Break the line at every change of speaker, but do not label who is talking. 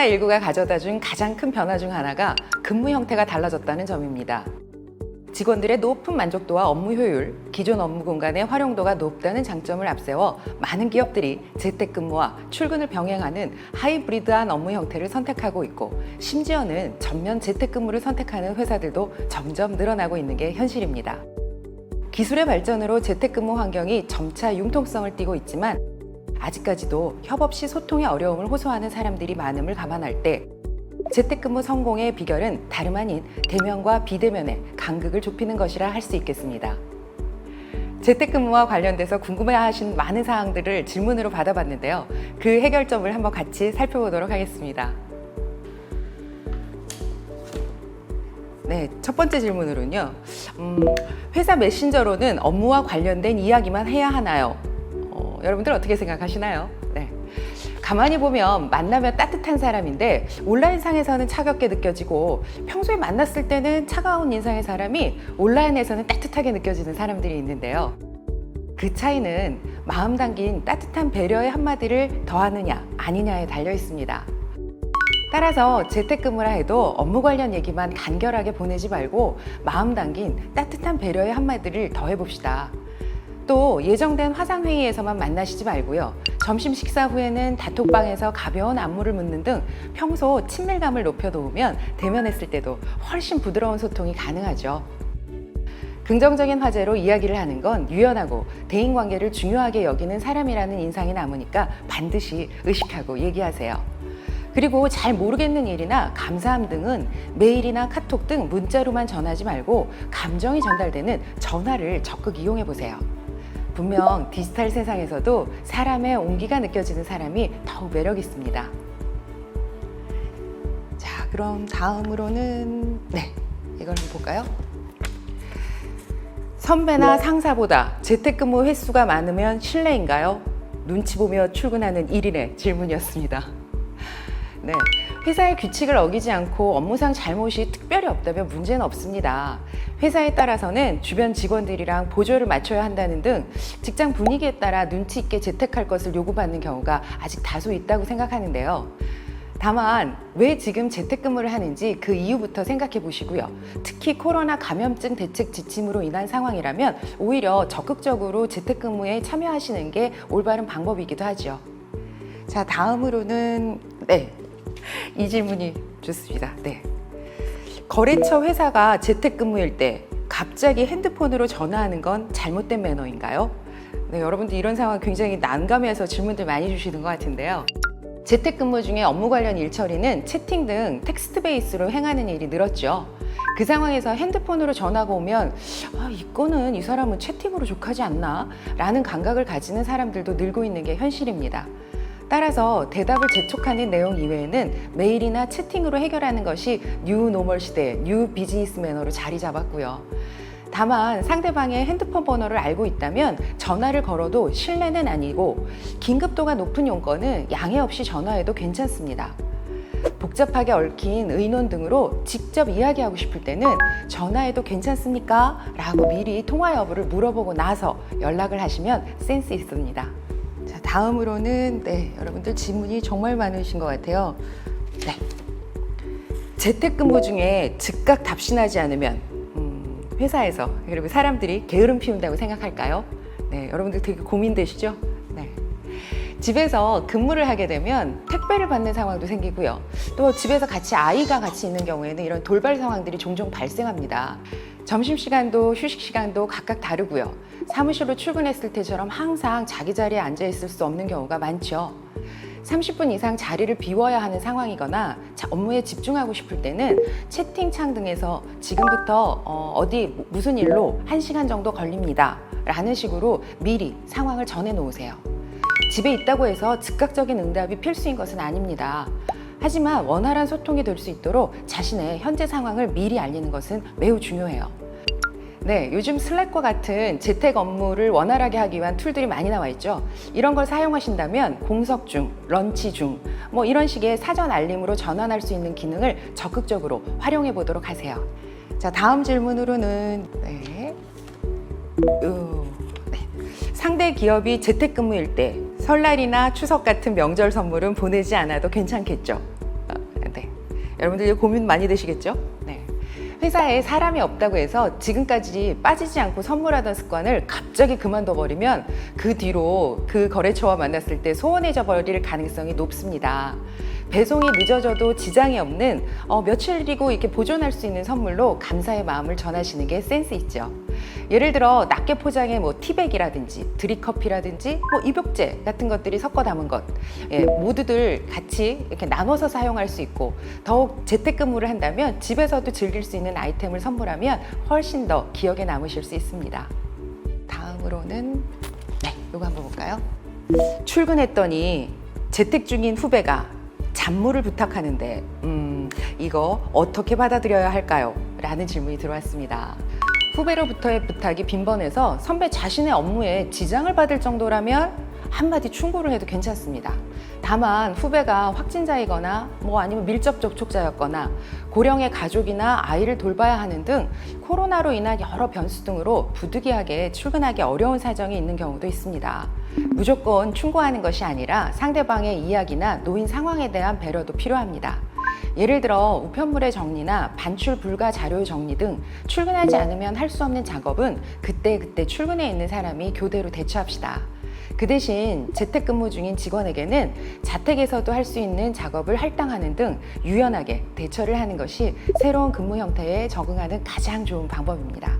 코로나19가 가져다준 가장 큰 변화 중 하나가 근무 형태가 달라졌다는 점입니다. 직원들의 높은 만족도와 업무 효율, 기존 업무 공간의 활용도가 높다는 장점을 앞세워 많은 기업들이 재택근무와 출근을 병행하는 하이브리드한 업무 형태를 선택하고 있고, 심지어는 전면 재택근무를 선택하는 회사들도 점점 늘어나고 있는 게 현실입니다. 기술의 발전으로 재택근무 환경이 점차 융통성을 띠고 있지만, 아직까지도 협업 시 소통의 어려움을 호소하는 사람들이 많음을 감안할 때 재택근무 성공의 비결은 다름 아닌 대면과 비대면의 간극을 좁히는 것이라 할 수 있겠습니다. 재택근무와 관련돼서 궁금해하신 많은 사항들을 질문으로 받아봤는데요. 그 해결점을 한번 같이 살펴보도록 하겠습니다. 네, 첫 번째 질문으로는요. 회사 메신저로는 업무와 관련된 이야기만 해야 하나요? 여러분들 어떻게 생각하시나요? 네. 가만히 보면 만나면 따뜻한 사람인데 온라인상에서는 차갑게 느껴지고, 평소에 만났을 때는 차가운 인상의 사람이 온라인에서는 따뜻하게 느껴지는 사람들이 있는데요. 그 차이는 마음 담긴 따뜻한 배려의 한마디를 더하느냐 아니냐에 달려 있습니다. 따라서 재택근무라 해도 업무 관련 얘기만 간결하게 보내지 말고 마음 담긴 따뜻한 배려의 한마디를 더해봅시다. 또 예정된 화상회의에서만 만나시지 말고요. 점심 식사 후에는 단톡방에서 가벼운 안부를 묻는 등 평소 친밀감을 높여놓으면 대면했을 때도 훨씬 부드러운 소통이 가능하죠. 긍정적인 화제로 이야기를 하는 건 유연하고 대인관계를 중요하게 여기는 사람이라는 인상이 남으니까 반드시 의식하고 얘기하세요. 그리고 잘 모르겠는 일이나 감사함 등은 메일이나 카톡 등 문자로만 전하지 말고 감정이 전달되는 전화를 적극 이용해 보세요. 분명 디지털 세상에서도 사람의 온기가 느껴지는 사람이 더욱 매력 있습니다. 자, 그럼 다음으로는 이걸 한번 볼까요? 선배나 상사보다 재택근무 횟수가 많으면 실례인가요? 눈치 보며 출근하는 1인의 질문이었습니다. 네, 회사의 규칙을 어기지 않고 업무상 잘못이 특별히 없다면 문제는 없습니다. 회사에 따라서는 주변 직원들이랑 보조를 맞춰야 한다는 등 직장 분위기에 따라 눈치 있게 재택할 것을 요구받는 경우가 아직 다수 있다고 생각하는데요. 다만 왜 지금 재택근무를 하는지 그 이유부터 생각해 보시고요. 특히 코로나 감염증 대책 지침으로 인한 상황이라면 오히려 적극적으로 재택근무에 참여하시는 게 올바른 방법이기도 하죠. 자, 다음으로는 이 질문이 좋습니다. 거래처 회사가 재택근무일 때 갑자기 핸드폰으로 전화하는 건 잘못된 매너인가요? 여러분들 이런 상황 굉장히 난감해서 질문들 많이 주시는 것 같은데요. 재택근무 중에 업무 관련 일 처리는 채팅 등 텍스트 베이스로 행하는 일이 늘었죠. 그 상황에서 핸드폰으로 전화가 오면 이거는 이 사람은 채팅으로 족하지 않나? 라는 감각을 가지는 사람들도 늘고 있는 게 현실입니다. 따라서 대답을 재촉하는 내용 이외에는 메일이나 채팅으로 해결하는 것이 뉴 노멀 시대, 뉴 비즈니스 매너로 자리 잡았고요. 다만 상대방의 핸드폰 번호를 알고 있다면 전화를 걸어도 실례는 아니고, 긴급도가 높은 용건은 양해 없이 전화해도 괜찮습니다. 복잡하게 얽힌 의논 등으로 직접 이야기하고 싶을 때는 전화해도 괜찮습니까? 라고 미리 통화 여부를 물어보고 나서 연락을 하시면 센스 있습니다. 자, 다음으로는 여러분들 질문이 정말 많으신 것 같아요. 재택근무 중에 즉각 답신하지 않으면 회사에서 그리고 사람들이 게으름 피운다고 생각할까요? 여러분들 되게 고민되시죠? 집에서 근무를 하게 되면 택배를 받는 상황도 생기고요. 또 집에서 아이가 같이 있는 경우에는 이런 돌발 상황들이 종종 발생합니다. 점심시간도 휴식시간도 각각 다르고요. 사무실로 출근했을 때처럼 항상 자기 자리에 앉아 있을 수 없는 경우가 많죠. 30분 이상 자리를 비워야 하는 상황이거나 업무에 집중하고 싶을 때는 채팅창 등에서 지금부터 어디 무슨 일로 1시간 정도 걸립니다 라는 식으로 미리 상황을 전해 놓으세요. 집에 있다고 해서 즉각적인 응답이 필수인 것은 아닙니다. 하지만 원활한 소통이 될 수 있도록 자신의 현재 상황을 미리 알리는 것은 매우 중요해요. 요즘 슬랙과 같은 재택 업무를 원활하게 하기 위한 툴들이 많이 나와 있죠. 이런 걸 사용하신다면 공석 중, 런치 중 이런 식의 사전 알림으로 전환할 수 있는 기능을 적극적으로 활용해 보도록 하세요. 자, 다음 질문으로는 상대 기업이 재택근무일 때 설날이나 추석 같은 명절 선물은 보내지 않아도 괜찮겠죠? 여러분들 고민 많이 되시겠죠? 네. 회사에 사람이 없다고 해서 지금까지 빠지지 않고 선물하던 습관을 갑자기 그만둬 버리면 그 뒤로 그 거래처와 만났을 때 소원해져 버릴 가능성이 높습니다. 배송이 늦어져도 지장이 없는 며칠이고 이렇게 보존할 수 있는 선물로 감사의 마음을 전하시는 게 센스 있죠. 예를 들어 낱개 포장에 티백이라든지 드립커피라든지 입욕제 같은 것들이 섞어 담은 것, 모두들 같이 이렇게 나눠서 사용할 수 있고 더욱 재택근무를 한다면 집에서도 즐길 수 있는 아이템을 선물하면 훨씬 더 기억에 남으실 수 있습니다. 다음으로는 이거 한번 볼까요? 출근했더니 재택 중인 후배가 잡무를 부탁하는데 이거 어떻게 받아들여야 할까요? 라는 질문이 들어왔습니다. 후배로부터의 부탁이 빈번해서 선배 자신의 업무에 지장을 받을 정도라면 한마디 충고를 해도 괜찮습니다. 다만 후배가 확진자이거나 아니면 밀접 접촉자였거나 고령의 가족이나 아이를 돌봐야 하는 등 코로나로 인한 여러 변수 등으로 부득이하게 출근하기 어려운 사정이 있는 경우도 있습니다. 무조건 충고하는 것이 아니라 상대방의 이야기나 놓인 상황에 대한 배려도 필요합니다. 예를 들어 우편물의 정리나 반출 불가 자료 정리 등 출근하지 않으면 할 수 없는 작업은 그때 출근해 있는 사람이 교대로 대처합시다. 그 대신 재택근무 중인 직원에게는 자택에서도 할 수 있는 작업을 할당하는 등 유연하게 대처를 하는 것이 새로운 근무 형태에 적응하는 가장 좋은 방법입니다.